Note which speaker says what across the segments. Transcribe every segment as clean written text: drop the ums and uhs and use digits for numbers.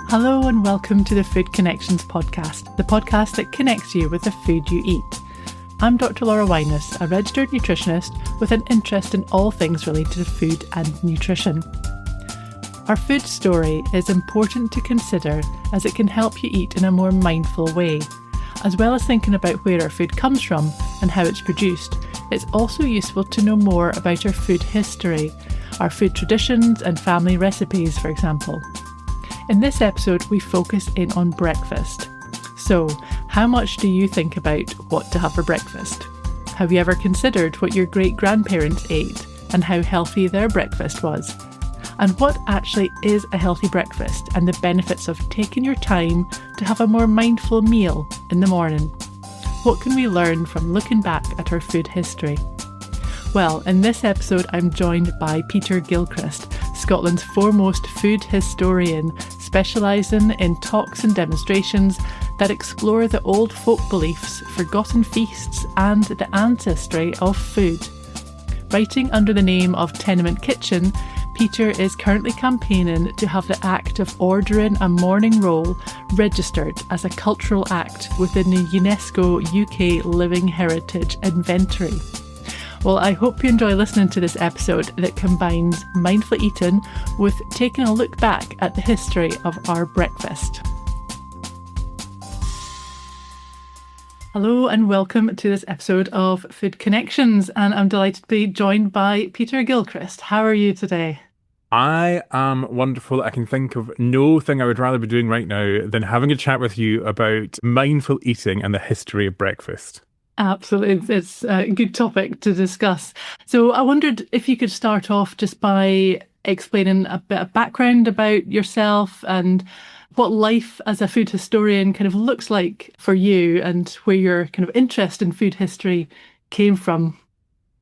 Speaker 1: Hello and welcome to the Food Connections podcast, the podcast that connects you with the food you eat. I'm Dr. Laura Winus, a registered nutritionist with an interest in all things related to food and nutrition. Our food story is important to consider as it can help you eat in a more mindful way. As well as thinking about where our food comes from and how it's produced, it's also useful to know more about our food history, our food traditions and family recipes, for example. In this episode, we focus in on breakfast. So, how much do you think about what to have for breakfast? Have you ever considered what your great-grandparents ate and how healthy their breakfast was? And what actually is a healthy breakfast and the benefits of taking your time to have a more mindful meal in the morning? What can we learn from looking back at our food history? Well, in this episode, I'm joined by Peter Gilchrist, Scotland's foremost food historian, specialising in talks and demonstrations that explore the old folk beliefs, forgotten feasts, and the ancestry of food. Writing under the name of Tenement Kitchen, Peter is currently campaigning to have the act of ordering a morning roll registered as a cultural act within the UNESCO UK Living Heritage Inventory. Well, I hope you enjoy listening to this episode that combines mindful eating with taking a look back at the history of our breakfast. Hello and welcome to this episode of Food Connections, and I'm delighted to be joined by Peter Gilchrist. How are you today?
Speaker 2: I am wonderful. I can think of no thing I would rather be doing right now than having a chat with you about mindful eating and the history of breakfast.
Speaker 1: Absolutely. It's a good topic to discuss. So I wondered if you could start off just by explaining a bit of background about yourself and what life as a food historian kind of looks like for you and where your kind of interest in food history came from.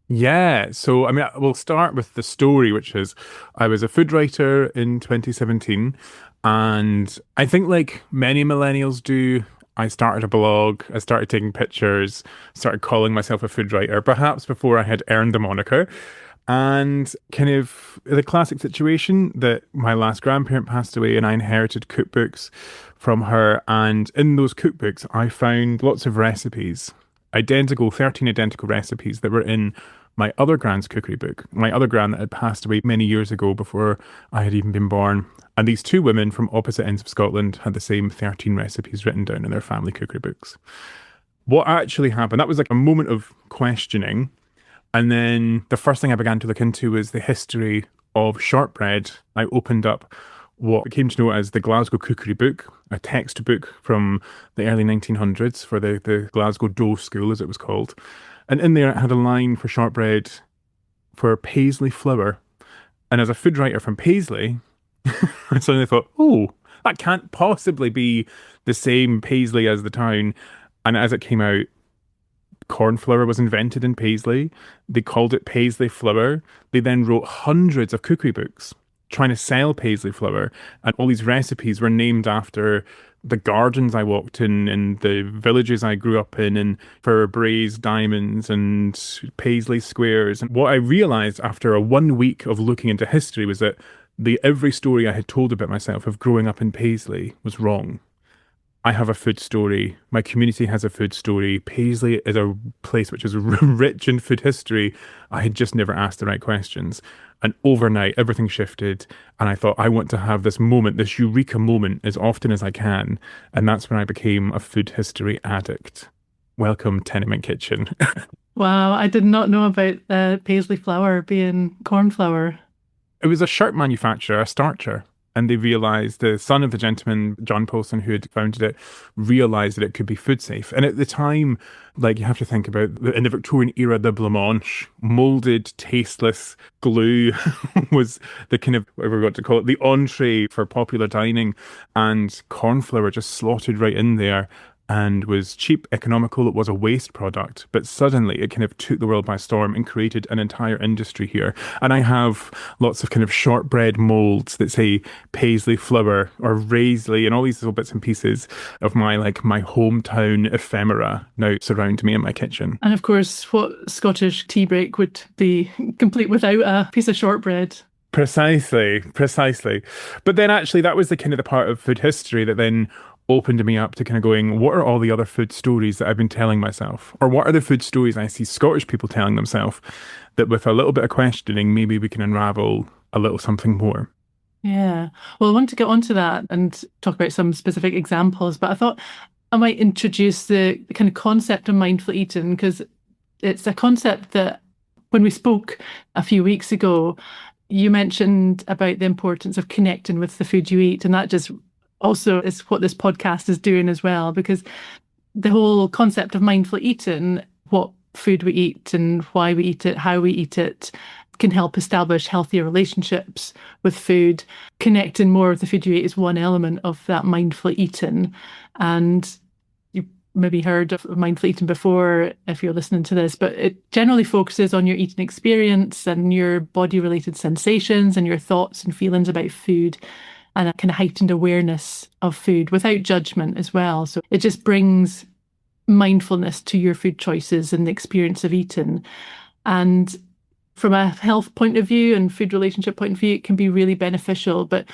Speaker 2: Yeah, so we'll start with the story, which is I was a food writer in 2017, and I think like many millennials do, I started a blog, I started taking pictures, started calling myself a food writer, perhaps before I had earned the moniker. And kind of the classic situation that my last grandparent passed away and I inherited cookbooks from her. And in those cookbooks, I found lots of recipes, 13 identical recipes that were in my other grand's cookery book, my other grand that had passed away many years ago before I had even been born. And these two women from opposite ends of Scotland had the same 13 recipes written down in their family cookery books. What actually happened, that was like a moment of questioning. And then the first thing I began to look into was the history of shortbread. I opened up what came to know as the Glasgow Cookery Book, a textbook from the early 1900s for the Glasgow Dough School, as it was called. And in there it had a line for shortbread for Paisley flour. And as a food writer from Paisley, I suddenly thought, oh, that can't possibly be the same Paisley as the town. And as it came out, corn flour was invented in Paisley. They called it Paisley flour. They then wrote hundreds of cookery books trying to sell Paisley flour. And all these recipes were named after the gardens I walked in and the villages I grew up in, and for braised diamonds and Paisley squares. And what I realised after a 1 week of looking into history was that every story I had told about myself of growing up in Paisley was wrong. I have a food story. My community has a food story. Paisley is a place which is rich in food history. I had just never asked the right questions. And overnight, everything shifted. And I thought, I want to have this moment, this eureka moment, as often as I can. And that's when I became a food history addict. Welcome, Tenement Kitchen.
Speaker 1: Wow, I did not know about Paisley flour being corn flour.
Speaker 2: It was a shirt manufacturer, a starcher. And they realised, the son of the gentleman, John Paulson, who had founded it, realised that it could be food safe. And at the time, like, you have to think about, in the Victorian era, the blancmange, moulded, tasteless glue was the kind of, whatever we got to call it, the entree for popular dining. And corn flour just slotted right in there and was cheap, economical. It was a waste product, but suddenly it kind of took the world by storm and created an entire industry here. And I have lots of kind of shortbread molds that say Paisley flour or Raisley and all these little bits and pieces of my hometown ephemera now surround me in my kitchen.
Speaker 1: And of course, what Scottish tea break would be complete without a piece of shortbread?
Speaker 2: Precisely, precisely. But then actually that was the kind of the part of food history that then opened me up to kind of going, what are all the other food stories that I've been telling myself? Or what are the food stories I see Scottish people telling themselves that with a little bit of questioning, maybe we can unravel a little something more.
Speaker 1: Yeah. Well, I want to get onto that and talk about some specific examples, but I thought I might introduce the kind of concept of mindful eating because it's a concept that when we spoke a few weeks ago, you mentioned about the importance of connecting with the food you eat. And that just also is what this podcast is doing as well, because the whole concept of mindful eating, what food we eat and why we eat it, how we eat it, can help establish healthier relationships with food. Connecting more with the food you eat is one element of that mindful eating. And you maybe heard of mindful eating before if you're listening to this, but it generally focuses on your eating experience and your body related sensations and your thoughts and feelings about food and a kind of heightened awareness of food without judgment as well. So it just brings mindfulness to your food choices and the experience of eating. And from a health point of view and food relationship point of view, it can be really beneficial. But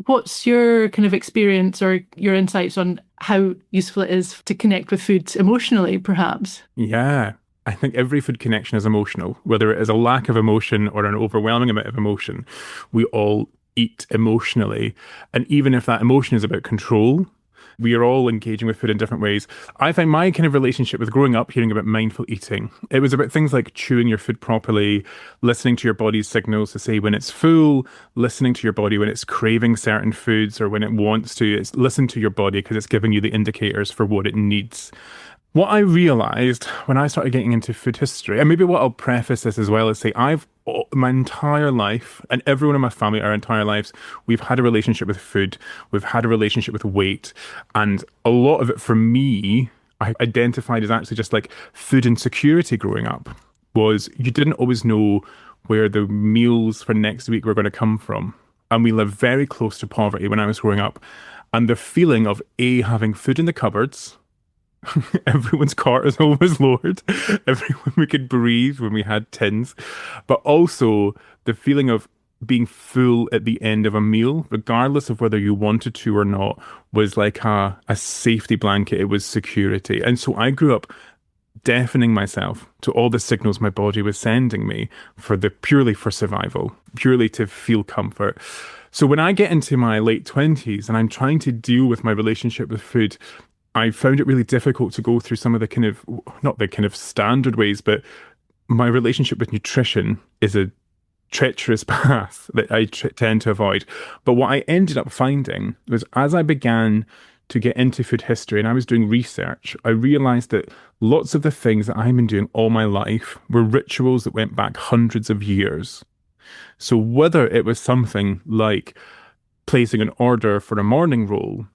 Speaker 1: what's your kind of experience or your insights on how useful it is to connect with food emotionally, perhaps?
Speaker 2: Yeah. I think every food connection is emotional, whether it is a lack of emotion or an overwhelming amount of emotion. We all eat emotionally. And even if that emotion is about control, we are all engaging with food in different ways. I find my kind of relationship with growing up hearing about mindful eating, it was about things like chewing your food properly, listening to your body's signals to say when it's full, listening to your body when it's craving certain foods or when it wants to. It's listen to your body because it's giving you the indicators for what it needs. What I realized when I started getting into food history, and maybe what I'll preface this as well is say, my entire life, and everyone in my family, our entire lives, we've had a relationship with food, we've had a relationship with weight, and a lot of it for me, I identified as actually just like food insecurity growing up, was you didn't always know where the meals for next week were going to come from. And we lived very close to poverty when I was growing up. And the feeling of having food in the cupboards, everyone's cortisol was lowered. Everyone we could breathe when we had tins, but also the feeling of being full at the end of a meal, regardless of whether you wanted to or not, was like a safety blanket. It was security. And so I grew up deafening myself to all the signals my body was sending me for the purely for survival, purely to feel comfort. So when I get into my late 20s and I'm trying to deal with my relationship with food, I found it really difficult to go through some of the kind of, not the kind of standard ways, but my relationship with nutrition is a treacherous path that I tend to avoid. But what I ended up finding was as I began to get into food history and I was doing research, I realized that lots of the things that I've been doing all my life were rituals that went back hundreds of years. So whether it was something like placing an order for a morning roll,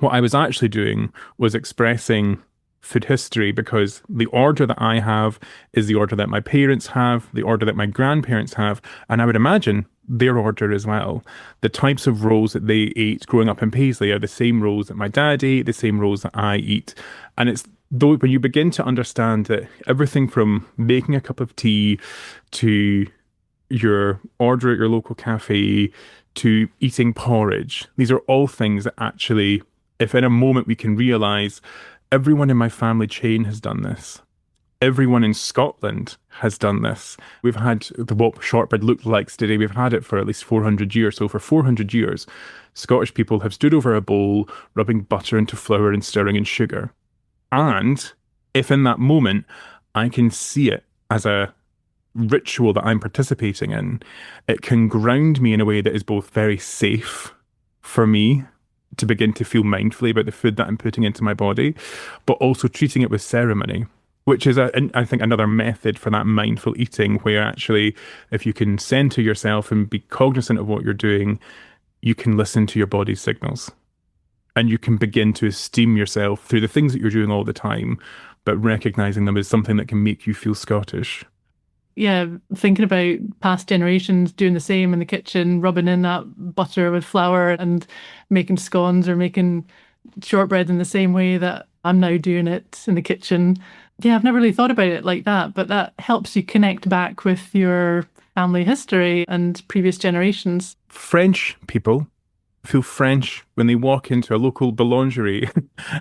Speaker 2: what I was actually doing was expressing food history because the order that I have is the order that my parents have, the order that my grandparents have, and I would imagine their order as well. The types of rolls that they ate growing up in Paisley are the same rolls that my dad ate, the same rolls that I eat. And it's though when you begin to understand that everything from making a cup of tea to your order at your local cafe to eating porridge, these are all things that actually, if in a moment we can realize everyone in my family chain has done this. Everyone in Scotland has done this. We've had what shortbread looks like today. We've had it for at least 400 years. So for 400 years, Scottish people have stood over a bowl, rubbing butter into flour and stirring in sugar. And if in that moment I can see it as a ritual that I'm participating in, it can ground me in a way that is both very safe for me to begin to feel mindfully about the food that I'm putting into my body, but also treating it with ceremony, which is, I think, another method for that mindful eating, where actually, if you can center yourself and be cognizant of what you're doing, you can listen to your body's signals. And you can begin to esteem yourself through the things that you're doing all the time, but recognizing them as something that can make you feel Scottish.
Speaker 1: Yeah, thinking about past generations doing the same in the kitchen, rubbing in that butter with flour and making scones or making shortbread in the same way that I'm now doing it in the kitchen. Yeah, I've never really thought about it like that, but that helps you connect back with your family history and previous generations.
Speaker 2: French people feel French when they walk into a local boulangerie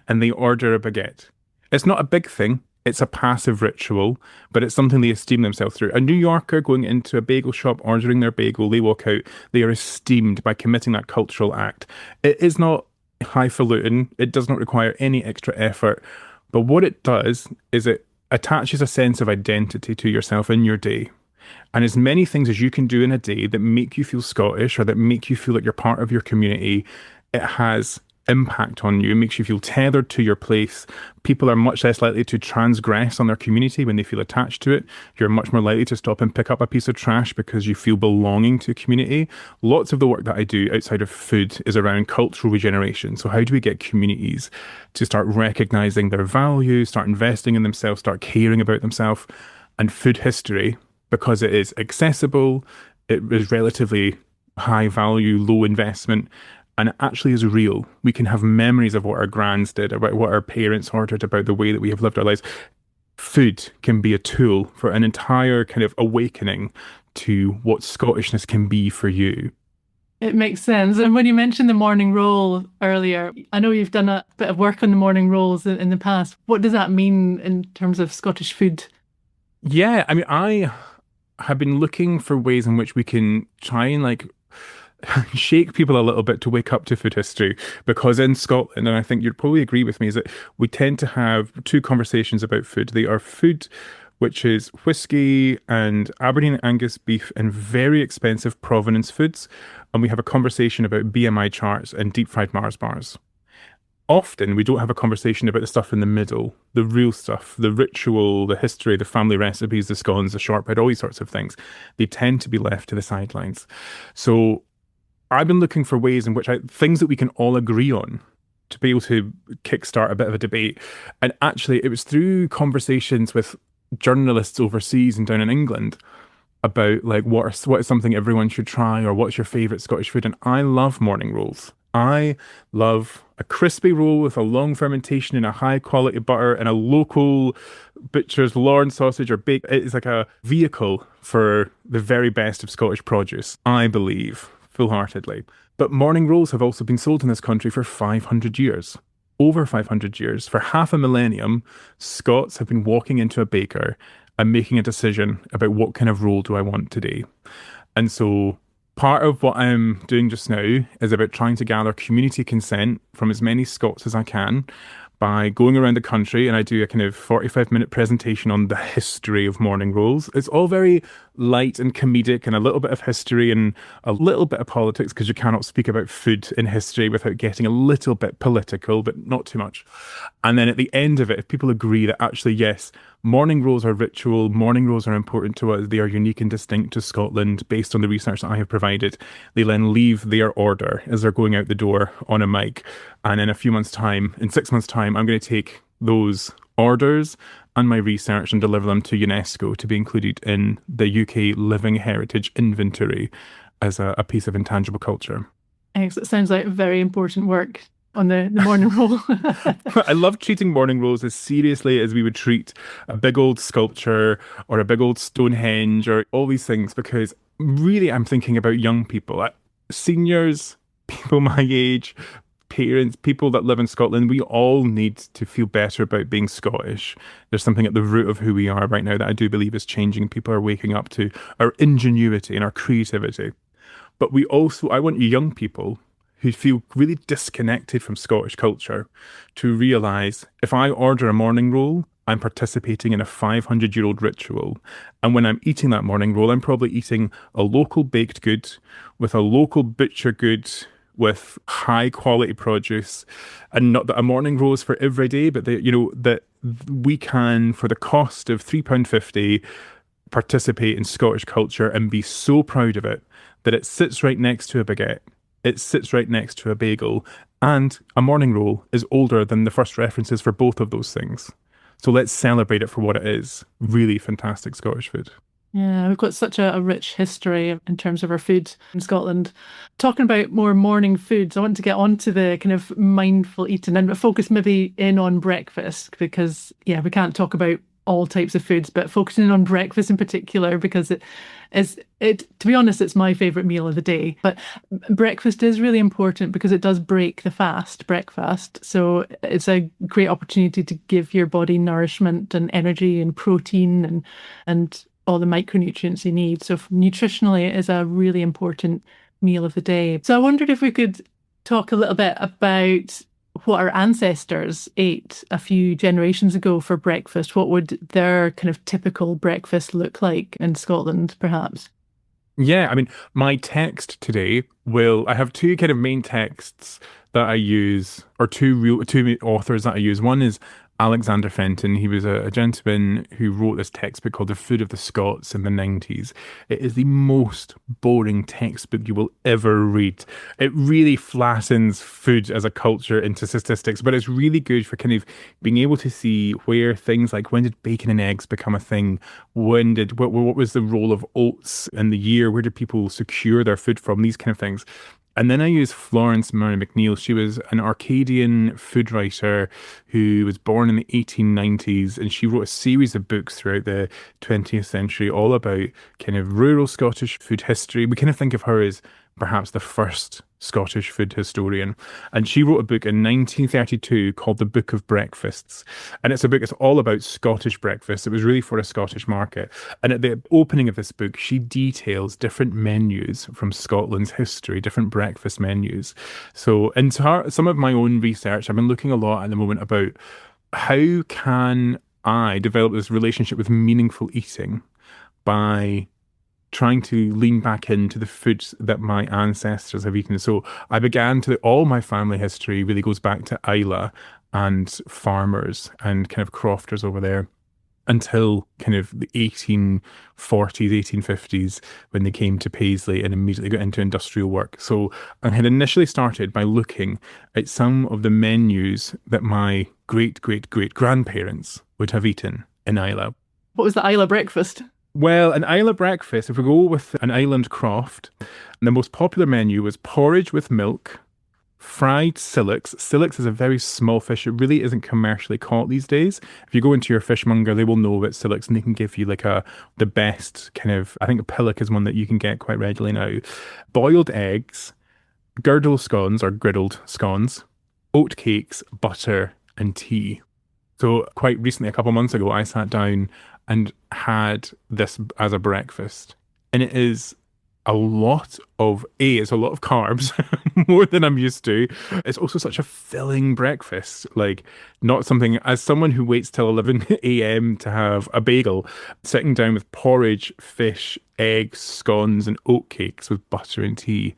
Speaker 2: and they order a baguette. It's not a big thing. It's a passive ritual, but it's something they esteem themselves through. A New Yorker going into a bagel shop, ordering their bagel, they walk out, they are esteemed by committing that cultural act. It is not highfalutin. It does not require any extra effort. But what it does is it attaches a sense of identity to yourself in your day. And as many things as you can do in a day that make you feel Scottish or that make you feel like you're part of your community, it has impact on you. It makes you feel tethered to your place. People are much less likely to transgress on their community when they feel attached to it. You're much more likely to stop and pick up a piece of trash because you feel belonging to a community. Lots of the work that I do outside of food is around cultural regeneration. So how do we get communities to start recognizing their value, start investing in themselves, start caring about themselves? And food history, because it is accessible, it is relatively high value, low investment, and it actually is real. We can have memories of what our grands did, about what our parents ordered, about the way that we have lived our lives. Food can be a tool for an entire kind of awakening to what Scottishness can be for you.
Speaker 1: It makes sense. And when you mentioned the morning roll earlier, I know you've done a bit of work on the morning rolls in the past. What does that mean in terms of Scottish food?
Speaker 2: Yeah, I mean, I have been looking for ways in which we can try and like shake people a little bit to wake up to food history, because in Scotland, and I think you'd probably agree with me, is that we tend to have two conversations about food. They are food, which is whiskey and Aberdeen Angus beef and very expensive provenance foods. And we have a conversation about BMI charts and deep fried Mars bars. Often we don't have a conversation about the stuff in the middle, the real stuff, the ritual, the history, the family recipes, the scones, the shortbread, all these sorts of things. They tend to be left to the sidelines. So I've been looking for ways in which things that we can all agree on to be able to kickstart a bit of a debate. And actually, it was through conversations with journalists overseas and down in England about like what is something everyone should try, or what's your favorite Scottish food. And I love morning rolls. I love a crispy roll with a long fermentation and a high quality butter and a local butcher's Lorne sausage or bake. It is like a vehicle for the very best of Scottish produce, I believe, full-heartedly. But morning rolls have also been sold in this country for 500 years. Over 500 years. For half a millennium, Scots have been walking into a baker and making a decision about what kind of roll do I want today. And so part of what I'm doing just now is about trying to gather community consent from as many Scots as I can by going around the country, and I do a kind of 45-minute presentation on the history of morning rolls. It's all very light and comedic and a little bit of history and a little bit of politics, because you cannot speak about food in history without getting a little bit political, but not too much. And then at the end of it, if people agree that actually, yes, morning rolls are ritual, morning rolls are important to us, they are unique and distinct to Scotland based on the research that I have provided, they then leave their order as they're going out the door on a mic. And in a few months' time, in 6 months' time, I'm going to take those orders and my research and deliver them to UNESCO to be included in the UK Living Heritage Inventory as a piece of intangible culture.
Speaker 1: It sounds like very important work on the morning roll.
Speaker 2: I love treating morning rolls as seriously as we would treat a big old sculpture or a big old Stonehenge or all these things, because really I'm thinking about young people, seniors, people my age, parents, people that live in Scotland. We all need to feel better about being Scottish. There's something at the root of who we are right now that I do believe is changing. People are waking up to our ingenuity and our creativity. But I want young people who feel really disconnected from Scottish culture to realise, if I order a morning roll, I'm participating in a 500-year-old ritual. And when I'm eating that morning roll, I'm probably eating a local baked good with a local butcher good with high quality produce. And not that a morning roll is for every day, but that we can, for the cost of £3.50, participate in Scottish culture and be so proud of it that it sits right next to a baguette. It sits right next to a bagel, and a morning roll is older than the first references for both of those things. So let's celebrate it for what it is. Really fantastic Scottish food.
Speaker 1: Yeah, we've got such a rich history in terms of our food in Scotland. Talking about more morning foods, I want to get on to the kind of mindful eating and focus maybe in on breakfast, because, yeah, we can't talk about all types of foods, but focusing on breakfast in particular because it to be honest, it's my favorite meal of the day. But breakfast is really important because it does break the fast, breakfast. So it's a great opportunity to give your body nourishment and energy and protein and all the micronutrients you need. So nutritionally, it is a really important meal of the day. So I wondered if we could talk a little bit about what our ancestors ate a few generations ago for breakfast. What would their kind of typical breakfast look like in Scotland, perhaps?
Speaker 2: Yeah, I mean, my text today I have two kind of main texts that I use, or two authors that I use. One is Alexander Fenton. He was a gentleman who wrote this textbook called The Food of the Scots in the 90s. It is the most boring textbook you will ever read. It really flattens food as a culture into statistics, but it's really good for kind of being able to see where things like when did bacon and eggs become a thing? What was the role of oats in the year? Where did people secure their food from? These kind of things. And then I use Florence Murray McNeil. She was an Arcadian food writer who was born in the 1890s, and she wrote a series of books throughout the 20th century all about kind of rural Scottish food history. We kind of think of her as perhaps the first Scottish food historian. And she wrote a book in 1932 called The Book of Breakfasts. And it's a book that's all about Scottish breakfast. It was really for a Scottish market. And at the opening of this book, she details different menus from Scotland's history, different breakfast menus. So into some of my own research, I've been looking a lot at the moment about how can I develop this relationship with meaningful eating by trying to lean back into the foods that my ancestors have eaten. So I began to, all my family history really goes back to Islay and farmers and kind of crofters over there until kind of the 1840s, 1850s, when they came to Paisley and immediately got into industrial work. So I had initially started by looking at some of the menus that my great grandparents would have eaten in Islay.
Speaker 1: What was the Isla breakfast?
Speaker 2: Well, an Islay breakfast, if we go with an island croft, the most popular menu was porridge with milk, fried sillix. Sillix is a very small fish. It really isn't commercially caught these days. If you go into your fishmonger, they will know about sillix and they can give you like the best kind of, I think a pillock is one that you can get quite readily now. Boiled eggs, girdle scones or griddled scones, oat cakes, butter and tea. So quite recently, a couple of months ago, I sat down and had this as a breakfast. And it is it's a lot of carbs, more than I'm used to. It's also such a filling breakfast. Like, not something, as someone who waits till 11 a.m. to have a bagel, sitting down with porridge, fish, eggs, scones, and oatcakes with butter and tea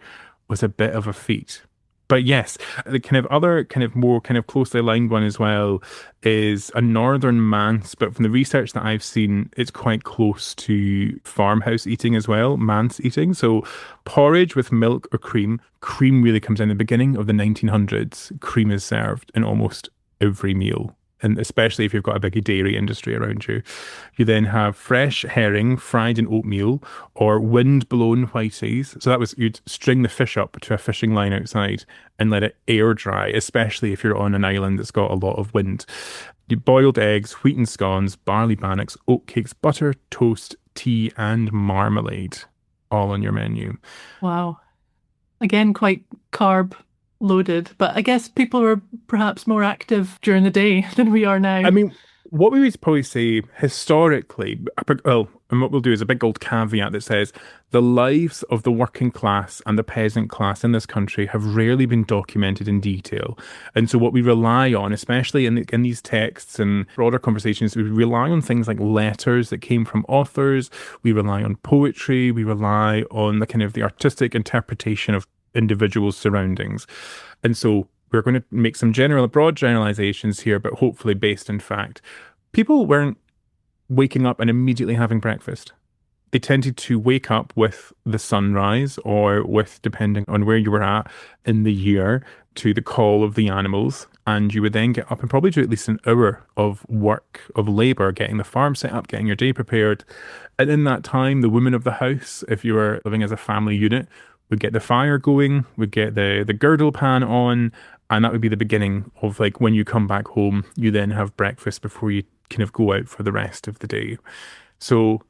Speaker 2: was a bit of a feat. But yes, the kind of other kind of more kind of closely aligned one as well is a northern manse. But from the research that I've seen, it's quite close to farmhouse eating as well, manse eating. So porridge with milk or cream. Cream really comes in the beginning of the 1900s. Cream is served in almost every meal. And especially if you've got a big dairy industry around you. You then have fresh herring fried in oatmeal or wind-blown whiteys. So you'd string the fish up to a fishing line outside and let it air dry, especially if you're on an island that's got a lot of wind. You boiled eggs, wheaten scones, barley bannocks, oatcakes, butter, toast, tea, and marmalade, all on your menu.
Speaker 1: Wow. Again, quite carb loaded, but I guess people were perhaps more active during the day than we are now.
Speaker 2: I mean, what we would probably say historically, and what we'll do is a big old caveat that says the lives of the working class and the peasant class in this country have rarely been documented in detail. And so what we rely on, especially in these texts and broader conversations, we rely on things like letters that came from authors. We rely on poetry. We rely on the kind of the artistic interpretation of individuals' surroundings. And so we're going to make some broad generalizations here, but hopefully based in fact. People weren't waking up and immediately having breakfast. They tended to wake up with the sunrise or with, depending on where you were at in the year, to the call of the animals. And you would then get up and probably do at least an hour of work, of labor, getting the farm set up, getting your day prepared. And in that time, the women of the house, if you were living as a family unit, would get the fire going, would get the girdle pan on, and that would be the beginning of like when you come back home, you then have breakfast before you kind of go out for the rest of the day. So,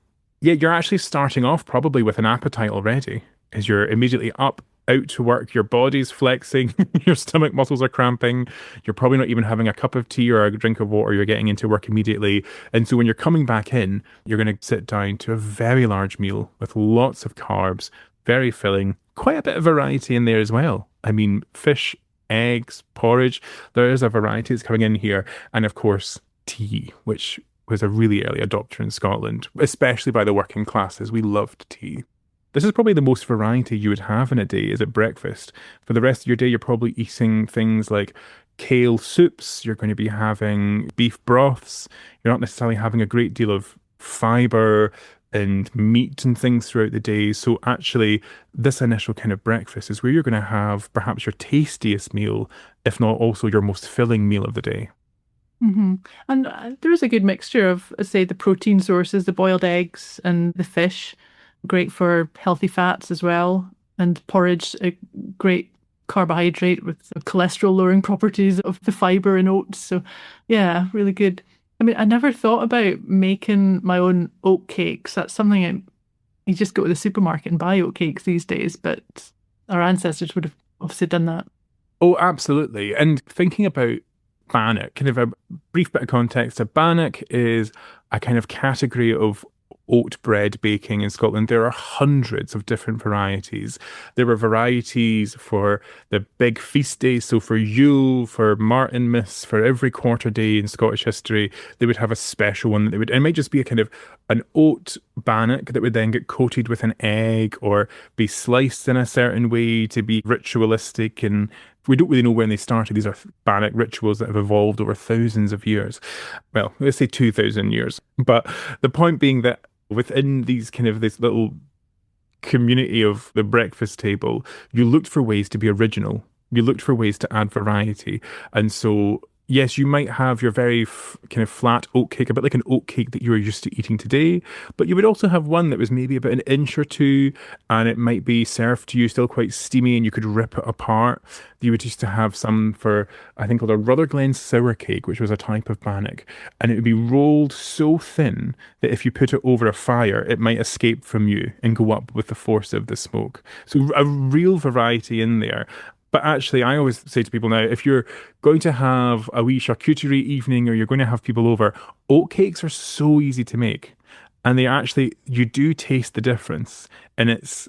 Speaker 2: yeah, you're actually starting off probably with an appetite already, as you're immediately up, out to work, your body's flexing, your stomach muscles are cramping, you're probably not even having a cup of tea or a drink of water, you're getting into work immediately. And so when you're coming back in, you're going to sit down to a very large meal with lots of carbs, very filling, quite a bit of variety in there as well. I mean, fish, eggs, porridge, there is a variety that's coming in here. And of course, tea, which was a really early adopter in Scotland, especially by the working classes. We loved tea. This is probably the most variety you would have in a day is at breakfast. For the rest of your day, you're probably eating things like kale soups. You're going to be having beef broths. You're not necessarily having a great deal of fiber and meat and things throughout the day. So actually, this initial kind of breakfast is where you're going to have perhaps your tastiest meal, if not also your most filling meal of the day.
Speaker 1: Hmm. And there is a good mixture of, say, the protein sources, the boiled eggs and the fish. Great for healthy fats as well. And porridge, a great carbohydrate with the cholesterol lowering properties of the fiber in oats. So, yeah, really good. I mean, I never thought about making my own oat cakes. That's something you just go to the supermarket and buy oat cakes these days, but our ancestors would have obviously done that.
Speaker 2: Oh, absolutely. And thinking about bannock, kind of a brief bit of context, a bannock is a kind of category of oat bread baking in Scotland. There are hundreds of different varieties. There were varieties for the big feast days. So for Yule, for Martinmas, for every quarter day in Scottish history, they would have a special one that they would, and it might just be a kind of an oat bannock that would then get coated with an egg or be sliced in a certain way to be ritualistic. And we don't really know when they started. These are bannock rituals that have evolved over thousands of years. Well, let's say 2,000 years. But the point being that within these kind of this little community of the breakfast table, you looked for ways to be original. You looked for ways to add variety. And so, yes, you might have your very kind of flat oat cake, a bit like an oat cake that you are used to eating today, but you would also have one that was maybe about an inch or two, and it might be served to you still quite steamy, and you could rip it apart. You would used to have some for, I think, called a Rutherglen sour cake, which was a type of bannock, and it would be rolled so thin that if you put it over a fire, it might escape from you and go up with the force of the smoke. So a real variety in there. But actually, I always say to people now, if you're going to have a wee charcuterie evening or you're going to have people over, oat cakes are so easy to make. And they actually, you do taste the difference. And it's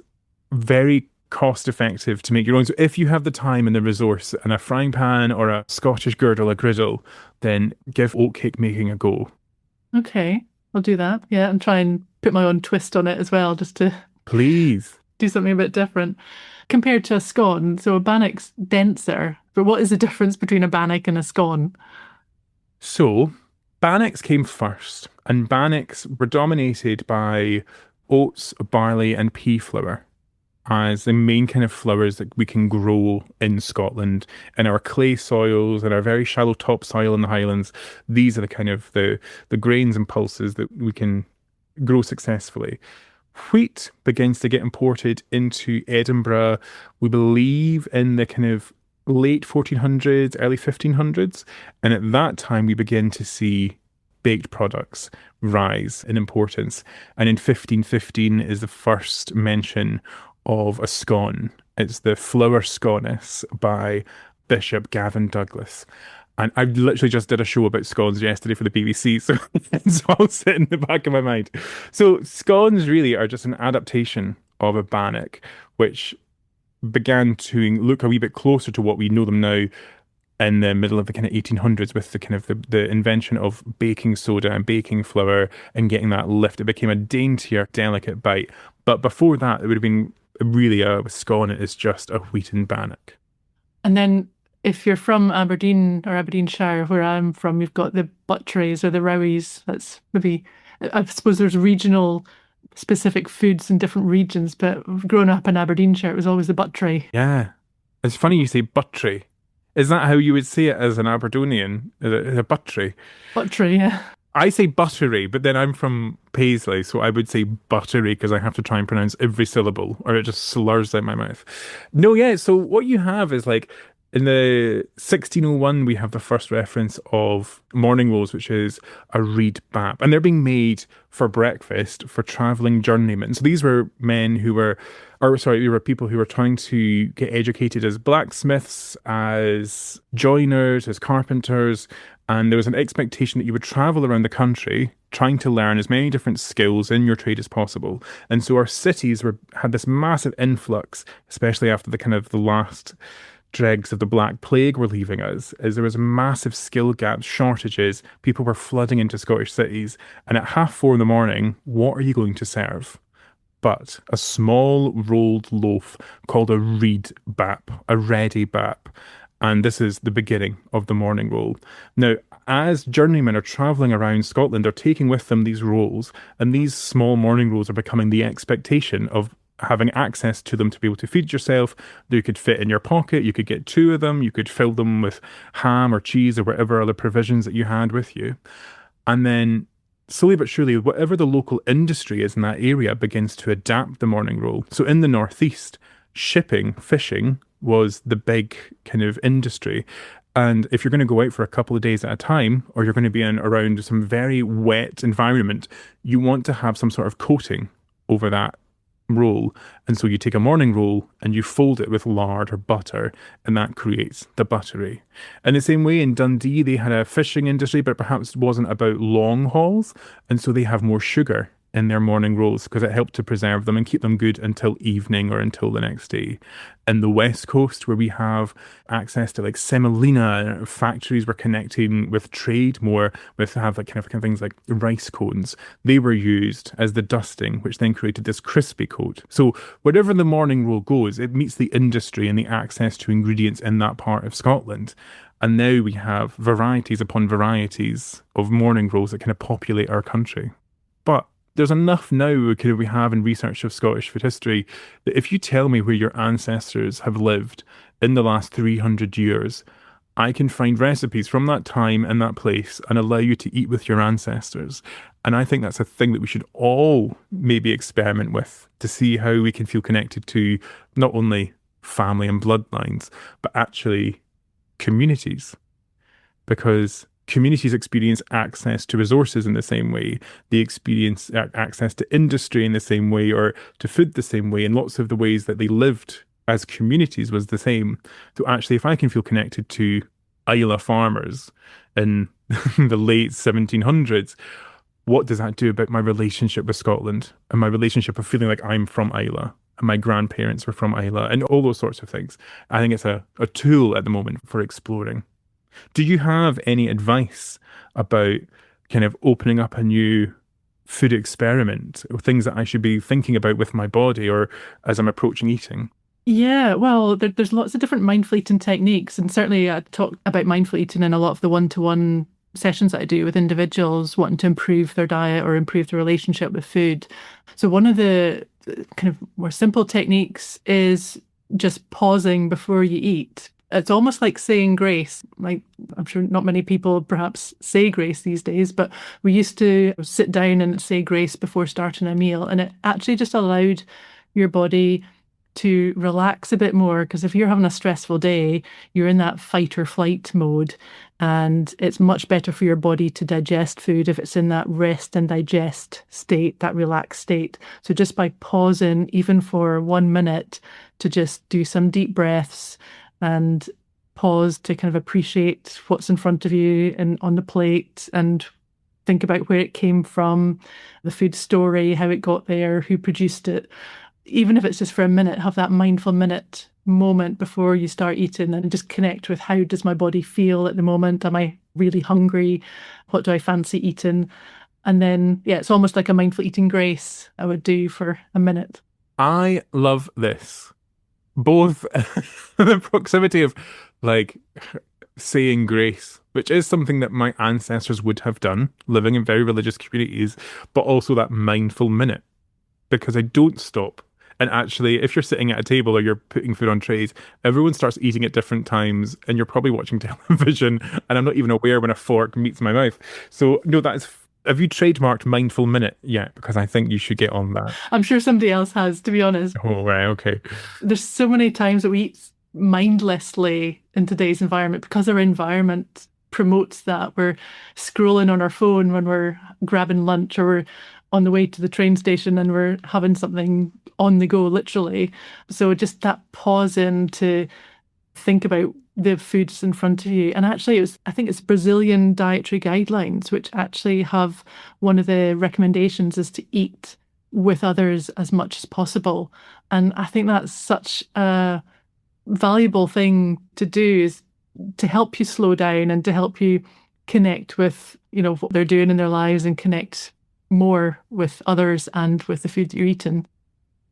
Speaker 2: very cost effective to make your own. So if you have the time and the resource and a frying pan or a Scottish girdle, a griddle, then give oat cake making a go.
Speaker 1: Okay, I'll do that. Yeah, and try and put my own twist on it as well, just to
Speaker 2: Please.
Speaker 1: do something a bit different. Compared to a scone, so a bannock's denser, but what is the difference between a bannock and a scone?
Speaker 2: So, bannocks came first, and bannocks were dominated by oats, barley, and pea flour as the main kind of flours that we can grow in Scotland in our clay soils and our very shallow topsoil in the Highlands. These are the kind of the grains and pulses that we can grow successfully. Wheat begins to get imported into Edinburgh, we believe, in the kind of late 1400s, early 1500s. And at that time, we begin to see baked products rise in importance. And in 1515 is the first mention of a scone. It's the Flower Sconus by Bishop Gavin Douglas. And I literally just did a show about scones yesterday for the BBC, so it's all sitting in the back of my mind. So scones really are just an adaptation of a bannock, which began to look a wee bit closer to what we know them now in the middle of the kind of 1800s with the kind of the invention of baking soda and baking flour and getting that lift. It became a daintier, delicate bite. But before that, it would have been really a scone is just a wheaten bannock.
Speaker 1: And then if you're from Aberdeen or Aberdeenshire, where I'm from, you've got the butteries or the rowies. That's maybe, I suppose there's regional specific foods in different regions, but growing up in Aberdeenshire, it was always the buttery.
Speaker 2: Yeah. It's funny you say buttery. Is that how you would say it as an Aberdonian? Is it a buttery?
Speaker 1: Buttery, yeah.
Speaker 2: I say buttery, but then I'm from Paisley, so I would say buttery because I have to try and pronounce every syllable or it just slurs out my mouth. No, yeah, so what you have is like, In the 1601, we have the first reference of morning rolls, which is a reed bap. And they're being made for breakfast for traveling journeymen. So these were men who were, or sorry, they were people who were trying to get educated as blacksmiths, as joiners, as carpenters. And there was an expectation that you would travel around the country trying to learn as many different skills in your trade as possible. And so our cities had this massive influx, especially after the kind of the last dregs of the Black Plague were leaving us, as there was massive skill gaps, shortages, people were flooding into Scottish cities, and at 4:30 in the morning, what are you going to serve? But a small rolled loaf called a reed bap, a ready bap. And this is the beginning of the morning roll. Now, as journeymen are traveling around Scotland, they're taking with them these rolls, and these small morning rolls are becoming the expectation of having access to them to be able to feed yourself. They could fit in your pocket. You could get two of them. You could fill them with ham or cheese or whatever other provisions that you had with you. And then slowly but surely, whatever the local industry is in that area begins to adapt the morning roll. So in the northeast, shipping, fishing was the big kind of industry. And if you're going to go out for a couple of days at a time, or you're going to be in around some very wet environment, you want to have some sort of coating over that roll. And so you take a morning roll and you fold it with lard or butter, and that creates the buttery. In the same way, in Dundee, they had a fishing industry, but perhaps wasn't about long hauls. And so they have more sugar in their morning rolls because it helped to preserve them and keep them good until evening or until the next day. In the West Coast, where we have access to like semolina, factories were connecting with trade more, with have like kind of things like rice cones. They were used as the dusting, which then created this crispy coat. So wherever the morning roll goes, it meets the industry and the access to ingredients in that part of Scotland. And now we have varieties upon varieties of morning rolls that kind of populate our country. But there's enough now we have in research of Scottish food history that if you tell me where your ancestors have lived in the last 300 years, I can find recipes from that time and that place and allow you to eat with your ancestors. And I think that's a thing that we should all maybe experiment with to see how we can feel connected to not only family and bloodlines, but actually communities. Because communities experience access to resources in the same way. They experience access to industry in the same way, or to food the same way. And lots of the ways that they lived as communities was the same. So actually, if I can feel connected to Islay farmers in the late 1700s, what does that do about my relationship with Scotland and my relationship of feeling like I'm from Islay and my grandparents were from Islay and all those sorts of things? I think it's a tool at the moment for exploring. Do you have any advice about kind of opening up a new food experiment or things that I should be thinking about with my body or as I'm approaching eating?
Speaker 1: Yeah, well, there's lots of different mindful eating techniques. And certainly I talk about mindful eating in a lot of the one-to-one sessions that I do with individuals wanting to improve their diet or improve their relationship with food. So one of the kind of more simple techniques is just pausing before you eat. It's almost like saying grace. Like, I'm sure not many people perhaps say grace these days, but we used to sit down and say grace before starting a meal. And it actually just allowed your body to relax a bit more. Because if you're having a stressful day, you're in that fight or flight mode. And it's much better for your body to digest food if it's in that rest and digest state, that relaxed state. So just by pausing, even for 1 minute, to just do some deep breaths and pause to kind of appreciate what's in front of you and on the plate and think about where it came from, the food story, how it got there, who produced it. Even if it's just for a minute, have that mindful minute moment before you start eating and just connect with how does my body feel at the moment? Am I really hungry? What do I fancy eating? And then, yeah, it's almost like a mindful eating grace I would do for a minute.
Speaker 2: I love this. Both the proximity of like saying grace, which is something that my ancestors would have done living in very religious communities, but also that mindful minute, because I don't stop. And actually, if you're sitting at a table or you're putting food on trays, everyone starts eating at different times and you're probably watching television and I'm not even aware when a fork meets my mouth. So no, have you trademarked mindful minute yet? Because I think you should get on that.
Speaker 1: I'm sure somebody else has, to be honest.
Speaker 2: Oh, right, okay.
Speaker 1: There's so many times that we eat mindlessly in today's environment because our environment promotes that. We're scrolling on our phone when we're grabbing lunch, or we're on the way to the train station and we're having something on the go, literally. So just that pause in to think about the foods in front of you. And actually, I think it's Brazilian dietary guidelines, which actually have one of the recommendations is to eat with others as much as possible. And I think that's such a valuable thing to do, is to help you slow down and to help you connect with, what they're doing in their lives and connect more with others and with the food that you're eating.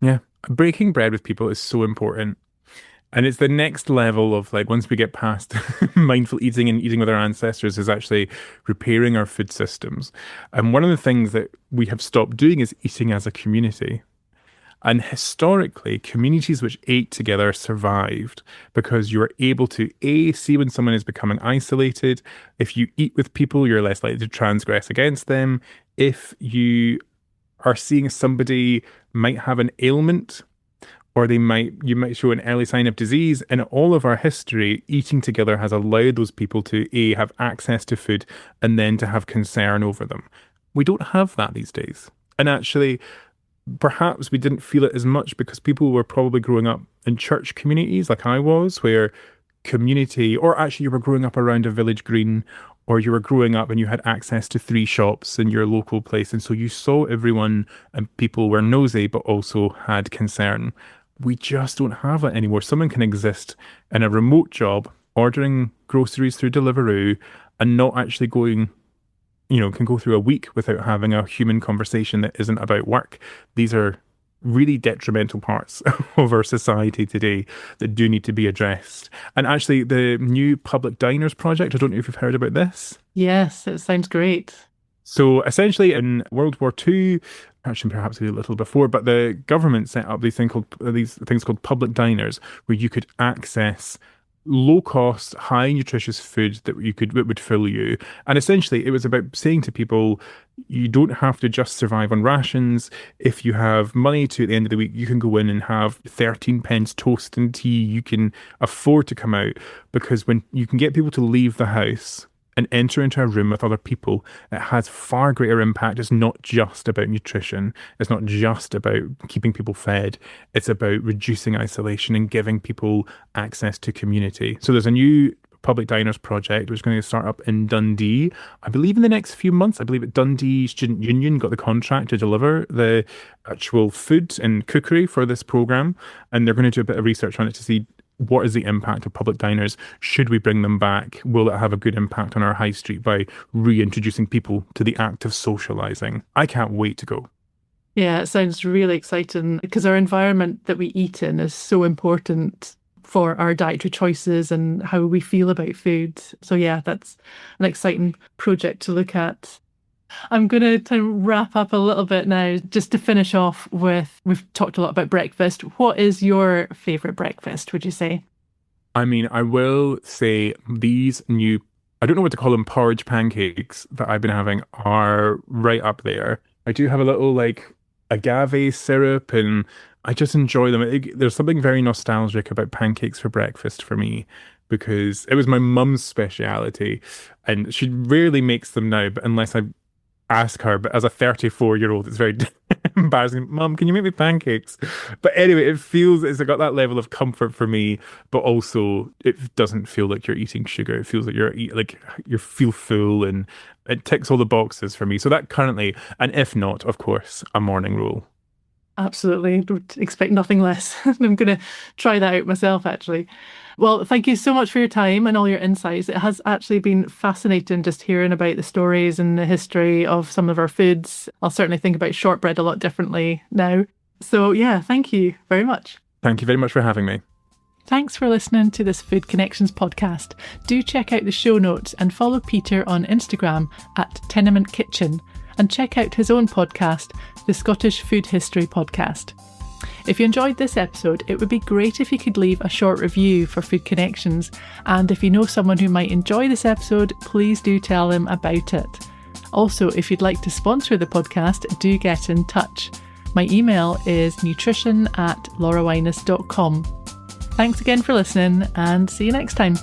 Speaker 2: Yeah. Breaking bread with people is so important. And it's the next level of, like, once we get past mindful eating and eating with our ancestors, is actually repairing our food systems. And one of the things that we have stopped doing is eating as a community. And historically, communities which ate together survived because you were able to, see when someone is becoming isolated. If you eat with people, you're less likely to transgress against them. If you are seeing somebody might have an ailment, or you might show an early sign of disease. In all of our history, eating together has allowed those people to have access to food and then to have concern over them. We don't have that these days. And actually, perhaps we didn't feel it as much because people were probably growing up in church communities like I was, where community, or actually you were growing up around a village green, or you were growing up and you had access to 3 shops in your local place. And so you saw everyone, and people were nosy, but also had concern. We just don't have it anymore. Someone can exist in a remote job, ordering groceries through Deliveroo, and not actually going, can go through a week without having a human conversation that isn't about work. These are really detrimental parts of our society today that do need to be addressed. And actually, the new Public Diners project, I don't know if you've heard about this.
Speaker 1: Yes, it sounds great.
Speaker 2: So essentially, in World War II, actually perhaps a little before, but the government set up these things called public diners, where you could access low-cost, high-nutritious food that would fill you. And essentially, it was about saying to people, you don't have to just survive on rations. If you have money to at the end of the week, you can go in and have 13 pence toast and tea. You can afford to come out, because when you can get people to leave the house and enter into a room with other people, it has far greater impact. It's not just about nutrition. It's not just about keeping people fed. It's about reducing isolation and giving people access to community. So there's a new Public Diners project which is going to start up in Dundee, I believe in the next few months. I believe at Dundee Student Union got the contract to deliver the actual food and cookery for this programme. And they're going to do a bit of research on it to see, what is the impact of public diners? Should we bring them back? Will it have a good impact on our high street by reintroducing people to the act of socialising? I can't wait to go.
Speaker 1: Yeah, it sounds really exciting, because our environment that we eat in is so important for our dietary choices and how we feel about food. So yeah, that's an exciting project to look at. I'm going to wrap up a little bit now, just to finish off with, we've talked a lot about breakfast. What is your favourite breakfast, would you say?
Speaker 2: I mean, I will say these new, I don't know what to call them, porridge pancakes that I've been having are right up there. I do have a little agave syrup, and I just enjoy them. There's something very nostalgic about pancakes for breakfast for me, because it was my mum's speciality, and she rarely makes them now, but unless I ask her. But as a 34-year-old, it's very embarrassing. Mum, can you make me pancakes? But anyway, it's got that level of comfort for me, but also it doesn't feel like you're eating sugar. It feels like you feel full, and it ticks all the boxes for me. So that currently, and if not, of course, a morning roll.
Speaker 1: Absolutely. Don't expect nothing less. I'm going to try that out myself, actually. Well, thank you so much for your time and all your insights. It has actually been fascinating just hearing about the stories and the history of some of our foods. I'll certainly think about shortbread a lot differently now. So yeah, thank you very much.
Speaker 2: Thank you very much for having me.
Speaker 1: Thanks for listening to this Food Connections podcast. Do check out the show notes and follow Peter on Instagram at Tenement Kitchen, and check out his own podcast, the Scottish Food History Podcast. If you enjoyed this episode, it would be great if you could leave a short review for Food Connections. And if you know someone who might enjoy this episode, please do tell them about it. Also, if you'd like to sponsor the podcast, do get in touch. My email is nutrition@laurawinus.com. Thanks again for listening, and see you next time.